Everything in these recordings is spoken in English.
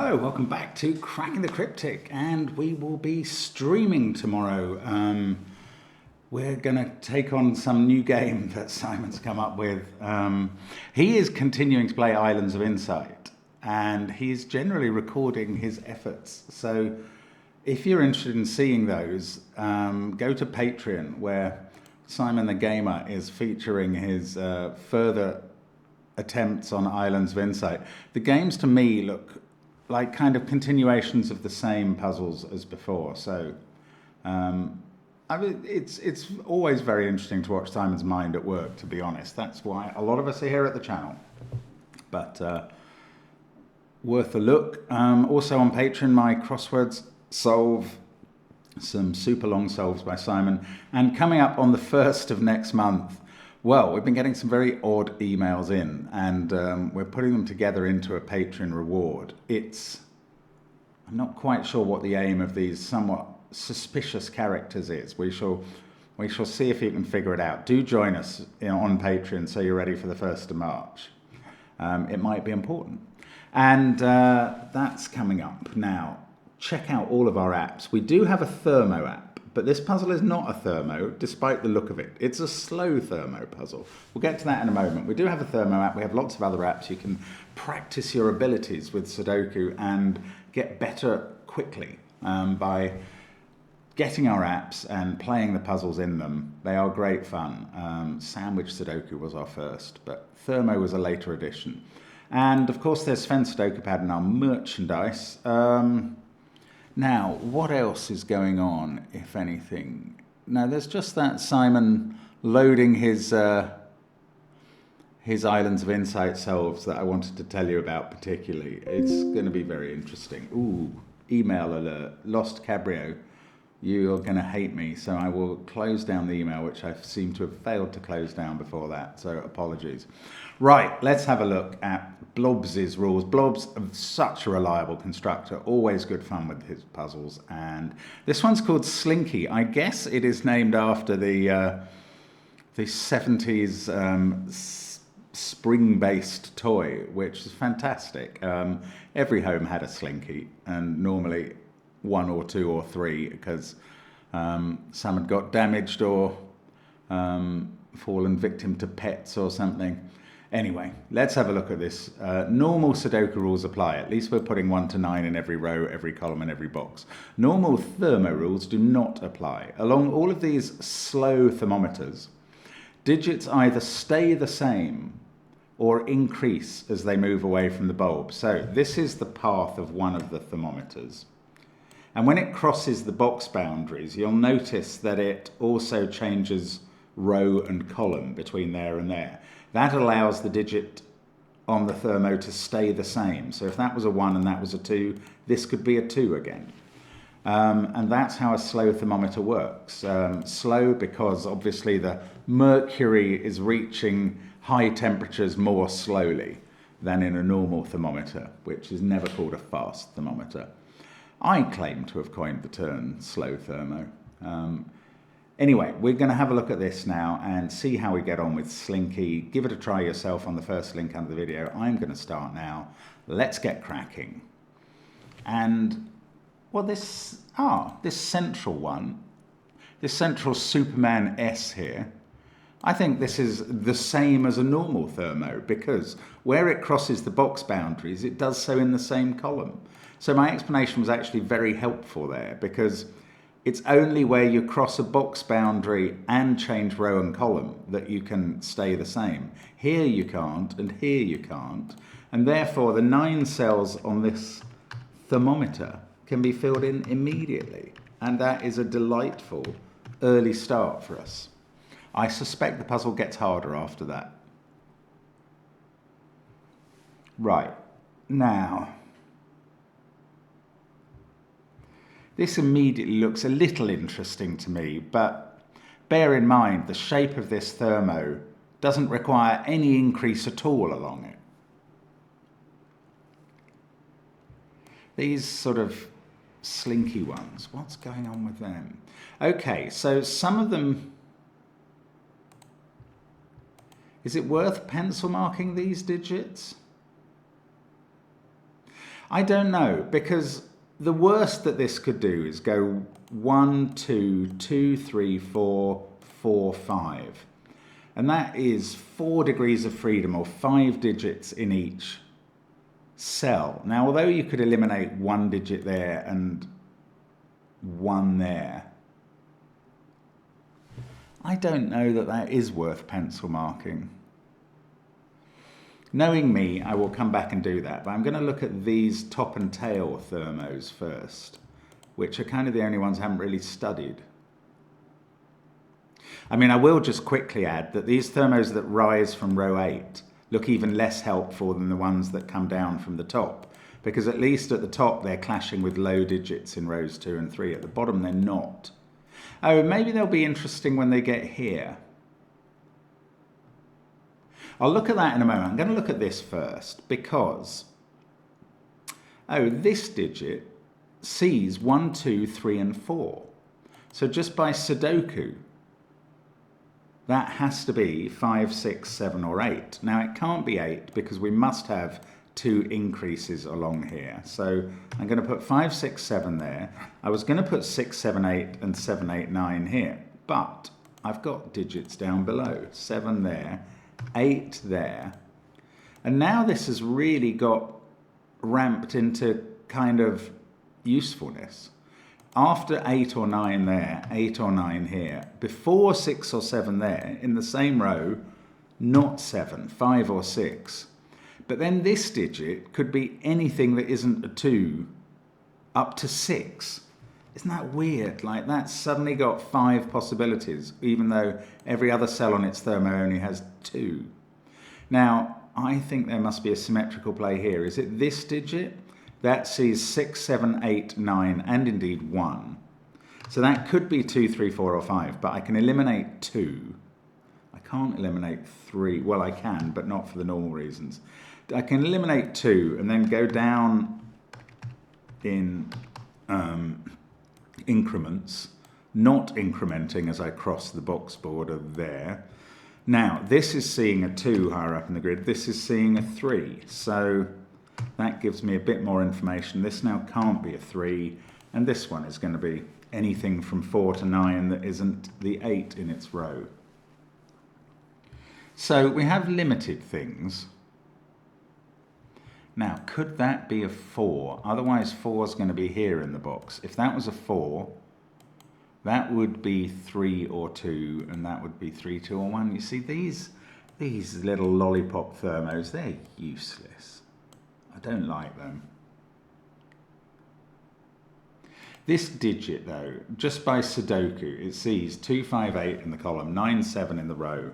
Hello, welcome back to Cracking the Cryptic, and we will be streaming tomorrow. We're going to take on some new game that Simon's come up with. He is continuing to play Islands of Insight, and he's generally recording his efforts. So if you're interested in seeing those, go to Patreon, where Simon the Gamer is featuring his further attempts on Islands of Insight. The games to me look like kind of continuations of the same puzzles as before. So I mean, it's always very interesting to watch Simon's mind at work, to be honest. That's why a lot of us are here at the channel. But worth a look. Also on Patreon, my crosswords solve, some super long solves by Simon. And coming up on the 1st of next month, well, we've been getting some very odd emails in, and we're putting them together into a Patreon reward. I'm not quite sure what the aim of these somewhat suspicious characters is. We shall see if you can figure it out. Do join us on Patreon so you're ready for the 1st of March. It might be important. And that's coming up. Now, check out all of our apps. We do have a thermo app. But this puzzle is not a thermo, despite the look of it. It's a slow thermo puzzle. We'll get to that in a moment. We do have a thermo app. We have lots of other apps. You can practice your abilities with Sudoku and get better quickly by getting our apps and playing the puzzles in them. They are great fun. Sandwich Sudoku was our first, but thermo was a later addition. And of course, there's Sven SUDOKU PAD in our merchandise. Now, what else is going on, if anything? Now, there's just that Simon loading his Islands of Insight solves that I wanted to tell you about particularly. It's going to be very interesting. Ooh, email alert, lost Cabrio. You're going to hate me, so I will close down the email, which I seem to have failed to close down before that, so apologies. Right, let's have a look at Blobs' rules. Blobs, such a reliable constructor, always good fun with his puzzles, and this one's called Slinky. I guess it is named after the 70s spring-based toy, which is fantastic. Every home had a Slinky, and normally one or two or three, because some had got damaged or fallen victim to pets or something. Anyway, let's have a look at this. Normal Sudoku rules apply. At least we're putting 1 to 9 in every row, every column, and every box. Normal thermo rules do not apply. Along all of these slow thermometers, digits either stay the same or increase as they move away from the bulb. So this is the path of one of the thermometers. And when it crosses the box boundaries, you'll notice that it also changes row and column between there and there. That allows the digit on the thermo to stay the same. So if that was a 1 and that was a 2, this could be a 2 again. And that's how a slow thermometer works. Slow because obviously the mercury is reaching high temperatures more slowly than in a normal thermometer, which is never called a fast thermometer. I claim to have coined the term slow thermo. Anyway, we're going to have a look at this now and see how we get on with Slinky. Give it a try yourself on the first link under the video. I'm going to start now. Let's get cracking. And, well, this central one, this central Superman S here, I think this is the same as a normal thermo, because where it crosses the box boundaries, it does so in the same column. So my explanation was actually very helpful there, because it's only where you cross a box boundary and change row and column that you can stay the same. Here you can't, and here you can't. And therefore, the 9 cells on this thermometer can be filled in immediately. And that is a delightful early start for us. I suspect the puzzle gets harder after that. Right, now, this immediately looks a little interesting to me, but bear in mind the shape of this thermo doesn't require any increase at all along it. These sort of slinky ones, what's going on with them? Okay, so some of them, is it worth pencil marking these digits? I don't know, because the worst that this could do is go 1, 2, 2, 3, 4, 4, 5. And that is 4 degrees of freedom, or 5 digits in each cell. Now, although you could eliminate 1 digit there and 1 there, I don't know that that is worth pencil marking. Knowing me, I will come back and do that, but I'm going to look at these top and tail thermos first, which are kind of the only ones I haven't really studied. I mean, I will just quickly add that these thermos that rise from row 8 look even less helpful than the ones that come down from the top, because at least at the top they're clashing with low digits in rows 2 and 3. At the bottom they're not. Oh, maybe they'll be interesting when they get here. I'll look at that in a moment. I'm going to look at this first because, oh, this digit sees 1, 2, 3 and 4. So just by Sudoku, that has to be 5, 6, 7 or 8. Now it can't be 8 because we must have 2 increases along here. So I'm going to put 5, 6, 7 there. I was going to put 6, 7, 8 and 7, 8, 9 here, but I've got digits down below. 7 there, 8 there. And now this has really got ramped into kind of usefulness. After 8 or 9 there, 8 or 9 here, before 6 or 7 there, in the same row, not 7, 5 or 6. But then this digit could be anything that isn't a 2 up to 6. Isn't that weird? Like, that's suddenly got 5 possibilities, even though every other cell on its thermo only has 2. Now, I think there must be a symmetrical play here. Is it this digit? That sees 6, 7, 8, 9, and indeed 1. So that could be 2, 3, 4, or 5, but I can eliminate 2. I can't eliminate 3. Well, I can, but not for the normal reasons. I can eliminate 2 and then go down in increments, not incrementing as I cross the box border there. Now, this is seeing a 2 higher up in the grid. This is seeing a 3. So that gives me a bit more information. This now can't be a 3, and this one is going to be anything from 4 to 9 that isn't the 8 in its row. So we have limited things. Now, could that be a 4? Otherwise, 4 is going to be here in the box. If that was a 4, that would be 3 or 2, and that would be 3, 2 or 1. You see, these little lollipop thermos, they're useless. I don't like them. This digit, though, just by Sudoku, it sees 2, 5, 8 in the column, 9, 7 in the row.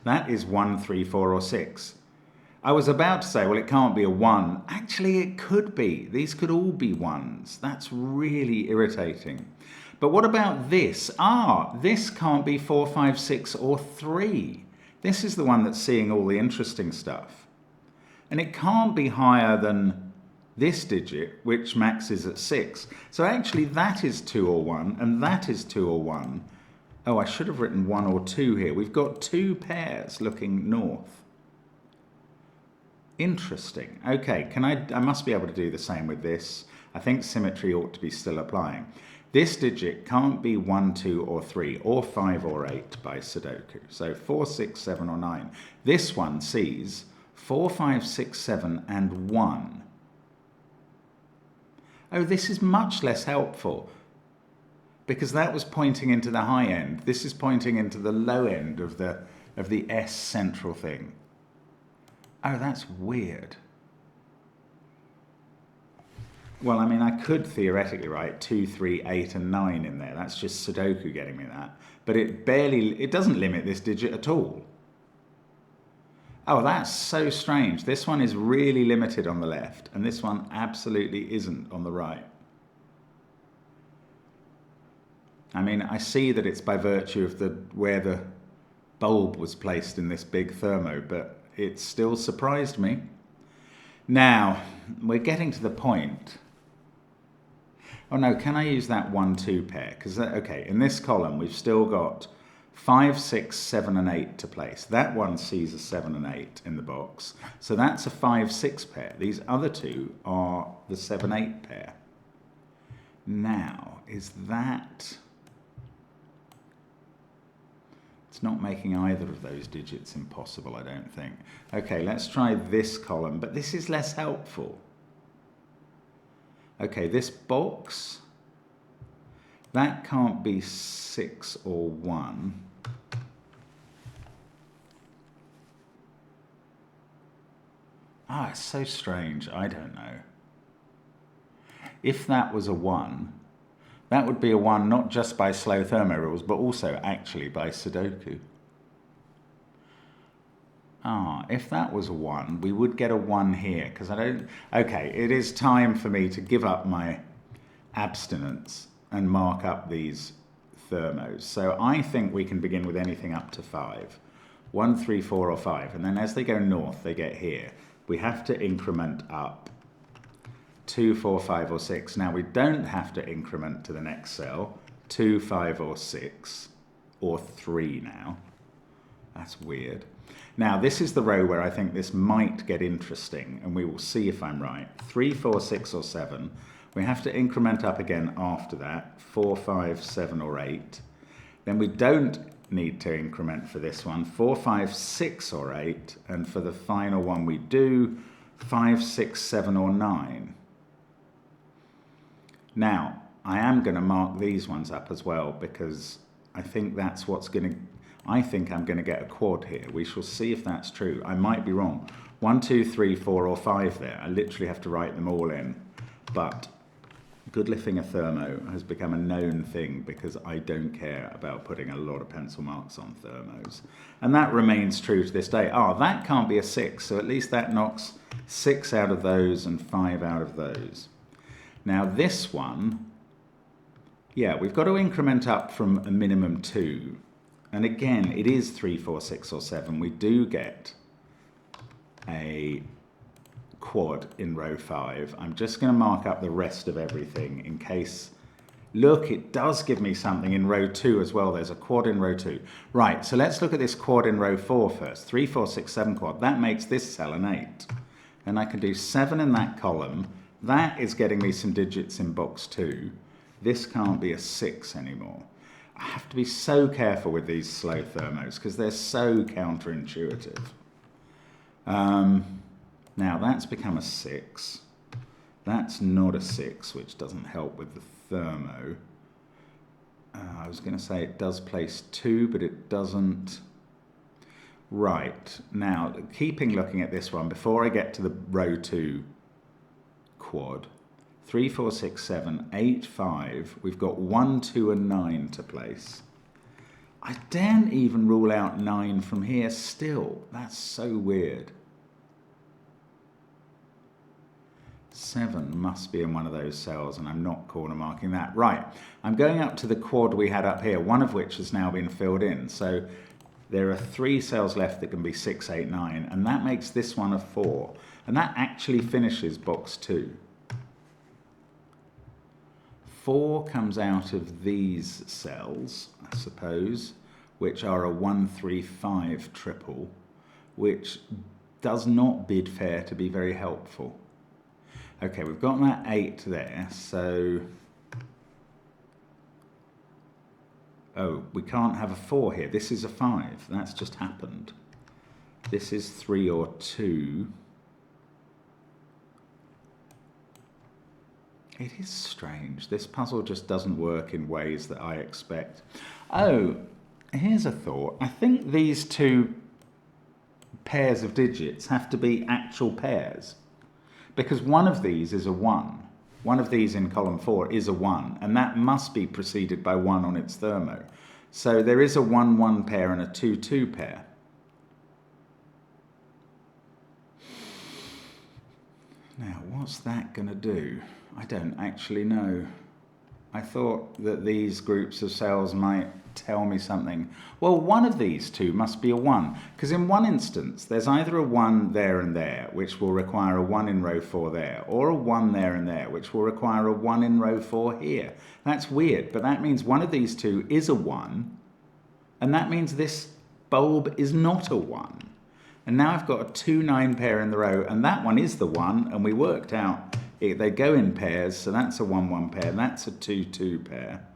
That is 1, 3, 4 or 6. I was about to say, well, it can't be a 1. Actually, it could be. These could all be 1s. That's really irritating. But what about this? This can't be 4, 5, 6 or 3. This is the one that's seeing all the interesting stuff. And it can't be higher than this digit, which maxes at 6. So actually that is 2 or 1, and that is 2 or 1. Oh, I should have written 1 or 2 here. We've got 2 pairs looking north. Interesting. Okay, I must be able to do the same with this. I think symmetry ought to be still applying. This digit can't be 1, 2 or 3 or 5 or 8 by Sudoku. So 4, 6, 7 or 9. This one sees 4, 5, 6, 7 and 1. Oh, this is much less helpful because that was pointing into the high end. This is pointing into the low end of the S central thing. Oh, that's weird. Well, I mean, I could theoretically write 2, 3, 8 and 9 in there. That's just Sudoku getting me that. But it doesn't limit this digit at all. Oh, that's so strange. This one is really limited on the left, and this one absolutely isn't on the right. I mean, I see that it's by virtue of where the bulb was placed in this big thermo, but it still surprised me. Now, we're getting to the point. Oh no, can I use that 1, 2 pair? Because, okay, in this column we've still got 5, 6, 7 and 8 to place. That one sees a 7 and 8 in the box. So that's a 5, 6 pair. These other two are the 7, 8 pair. Now, is that... It's not making either of those digits impossible, I don't think. Okay, let's try this column, but this is less helpful. Okay, this box, that can't be 6 or 1. Ah, it's so strange, I don't know. If that was a 1, that would be a 1 not just by slow thermo rules, but also actually by Sudoku. Ah, if that was a 1, we would get a 1 here, because I don't... Okay, it is time for me to give up my abstinence and mark up these thermos. So I think we can begin with anything up to 5. 1, 3, 4 or 5, and then as they go north, they get here. We have to increment up 2, 4, 5 or 6. Now we don't have to increment to the next cell, 2, 5 or 6, or 3 now. That's weird. Now this is the row where I think this might get interesting, and we will see if I'm right. 3, 4, 6 or 7. We have to increment up again after that, 4, 5, 7 or 8. Then we don't need to increment for this one, 4, 5, 6 or 8, and for the final one we do 5, 6, 7 or 9. Now, I am going to mark these ones up as well, because I think that's what's going to... I think I'm going to get a quad here. We shall see if that's true. I might be wrong. 1, 2, 3, 4 or 5 there. I literally have to write them all in. But Goodliffing a thermo has become a known thing because I don't care about putting a lot of pencil marks on thermos. And that remains true to this day. Ah, that can't be a 6, so at least that knocks 6 out of those and 5 out of those. Now this one, yeah, we've got to increment up from a minimum 2. And again, it is 3, 4, 6 or 7. We do get a quad in row 5. I'm just going to mark up the rest of everything in case... Look, it does give me something in row 2 as well. There's a quad in row 2. Right, so let's look at this quad in row 4 first. 3, 4, 6, 7 quad. That makes this cell an 8. And I can do 7 in that column. That is getting me some digits in box 2. This can't be a 6 anymore. I have to be so careful with these slow thermos because they're so counterintuitive. Now that's become a 6. That's not a 6, which doesn't help with the thermo. I was going to say it does place 2, but it doesn't. Right, now keeping looking at this one, before I get to the row 2 quad, 3, 4, 6, 7, 8, 5. We've got 1, 2 and 9 to place. I daren't even rule out 9 from here still. That's so weird. 7 must be in one of those cells, and I'm not corner marking that. Right, I'm going up to the quad we had up here, one of which has now been filled in. So there are 3 cells left that can be 6, 8, 9, and that makes this one a 4. And that actually finishes box 2. 4 comes out of these cells, I suppose, which are a 1, 3, 5 triple, which does not bid fair to be very helpful. Okay, we've got that 8 there, so... Oh, we can't have a 4 here. This is a 5. That's just happened. This is 3 or 2. It is strange. This puzzle just doesn't work in ways that I expect. Oh, here's a thought. I think these 2 pairs of digits have to be actual pairs, because one of these is a 1. One of these in column 4 is a 1, and that must be preceded by 1 on its thermo. So there is a 1, 1 pair and a 2, 2 pair. Now, what's that going to do? I don't actually know. I thought that these groups of cells might tell me something. Well, one of these 2 must be a 1, because in one instance, there's either a 1 there and there, which will require a 1 in row 4 there, or a 1 there and there, which will require a 1 in row 4 here. That's weird, but that means one of these 2 is a 1, And that means this bulb is not a 1. And now I've got a 2 9 pair in the row, and that one is the 1, and we worked out they go in pairs, so that's a 1 1 pair, and that's a 2 2 pair.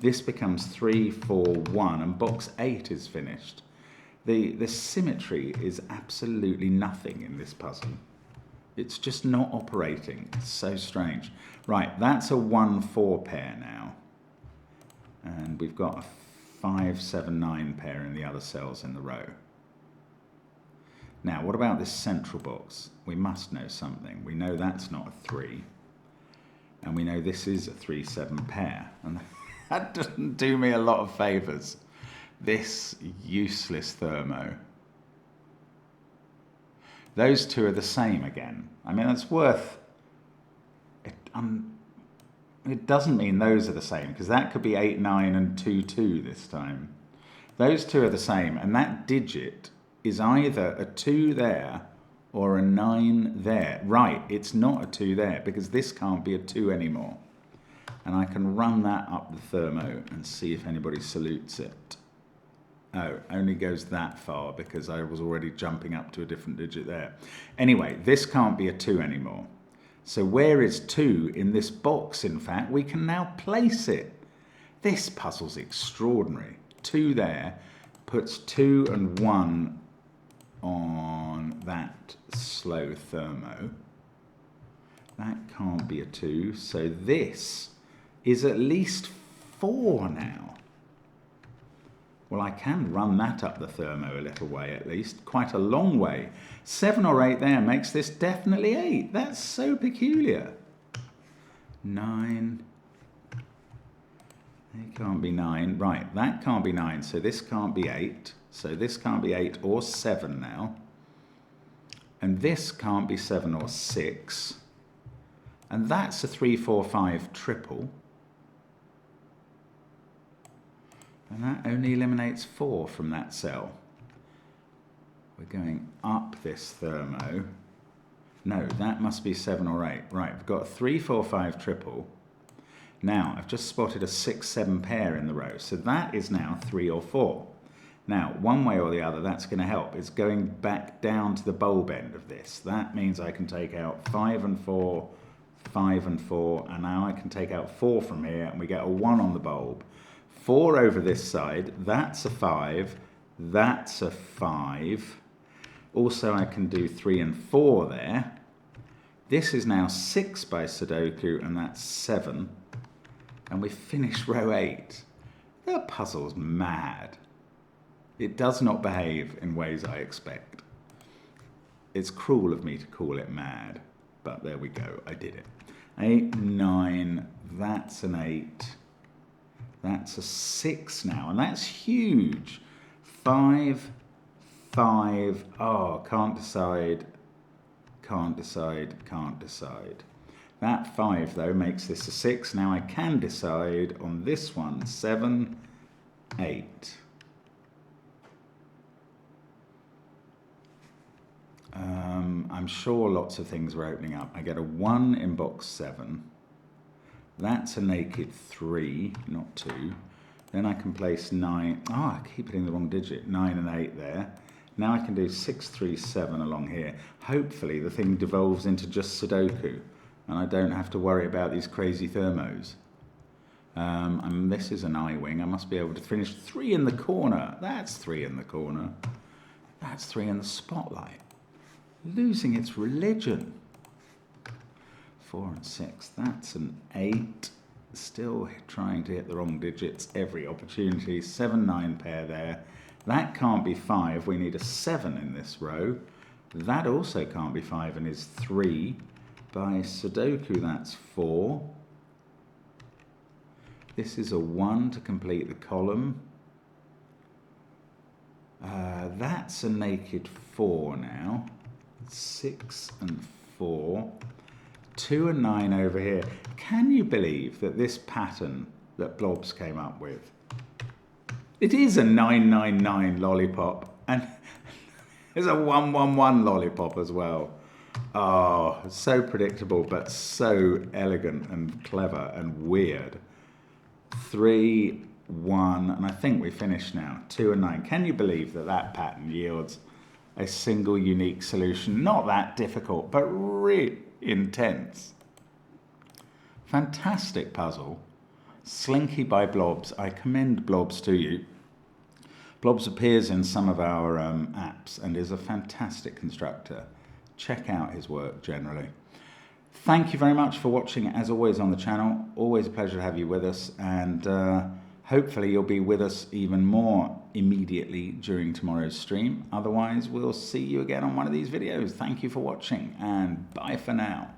This becomes 3 4 1, and box 8 is finished. The symmetry is absolutely nothing in this puzzle. It's just not operating. It's so strange. Right, that's a 1 4 pair now. And we've got a 5 7 9 pair in the other cells in the row. Now, what about this central box? We must know something. We know that's not a 3. And we know this is a 3 7 pair. And that doesn't do me a lot of favours. This useless thermo. Those two are the same again. I mean, that's worth... It doesn't mean those are the same, because that could be 8 9 and 2 2 this time. Those two are the same, and that digit is either a 2 there or a 9 there. Right, it's not a 2 there, because this can't be a 2 anymore. And I can run that up the thermo and see if anybody salutes it. Oh, only goes that far because I was already jumping up to a different digit there. Anyway, this can't be a 2 anymore. So where is 2 in this box, in fact? We can now place it. This puzzle's extraordinary. 2 there puts 2 and 1 on that slow thermo. That can't be a 2. So this is at least 4 now. Well, I can run that up the thermo a little way at least, quite a long way. 7 or 8 there makes this definitely 8. That's so peculiar. 9. It can't be 9. Right, that can't be 9, so this can't be 8. So this can't be 8 or 7 now. And this can't be 7 or 6. And that's a 3 4 5 triple. And that only eliminates 4 from that cell. We're going up this thermo. No, that must be 7 or 8. Right, we've got a 3 4 5 triple. Now, I've just spotted a 6 7 pair in the row. So that is now 3 or 4. Now, one way or the other, that's going to help. It's going back down to the bulb end of this. That means I can take out 5 and 4, 5 and 4, and now I can take out 4 from here, and we get a 1 on the bulb. 4 over this side, that's a 5, that's a 5. Also, I can do 3 and 4 there. This is now 6 by Sudoku, and that's 7. And we finish row 8. The puzzle's mad. It does not behave in ways I expect. It's cruel of me to call it mad, but there we go, I did it. 8, 9, that's an 8. That's a 6 now, and that's huge. 5, 5, oh, can't decide, can't decide, can't decide. That 5, though, makes this a 6. Now I can decide on this one, 7, 8. I'm sure lots of things are opening up. I get a 1 in box 7. That's a naked 3, not 2. Then I can place 9. Oh, I keep hitting the wrong digit. 9 and 8 there. Now I can do 6, 3, 7 along here. Hopefully the thing devolves into just Sudoku, and I don't have to worry about these crazy thermos. This is an I-wing. I must be able to finish 3 in the corner. That's 3 in the corner. That's 3 in the spotlight. Losing its religion. 4 and 6. That's an 8. Still trying to hit the wrong digits every opportunity. 7, 9 pair there. That can't be 5. We need a 7 in this row. That also can't be 5 and is 3. By Sudoku, that's 4. This is a 1 to complete the column. That's a naked 4 now. 6 and 4. 2 and 9 over here. Can you believe that this pattern that Blobs came up with, it is a 999 lollipop, and there's a 111 lollipop as well. Oh, so predictable, but so elegant and clever and weird. 3, 1, and I think we finished now, 2 and 9. Can you believe that that pattern yields a single unique solution? Not that difficult, but really intense. Fantastic puzzle. Slinky by Blobs. I commend Blobs to you. Blobs appears in some of our apps and is a fantastic constructor. Check out his work generally. Thank you very much for watching, as always, on the channel. Always a pleasure to have you with us, and hopefully you'll be with us even more immediately during tomorrow's stream. Otherwise, we'll see you again on one of these videos. Thank you for watching, and bye for now.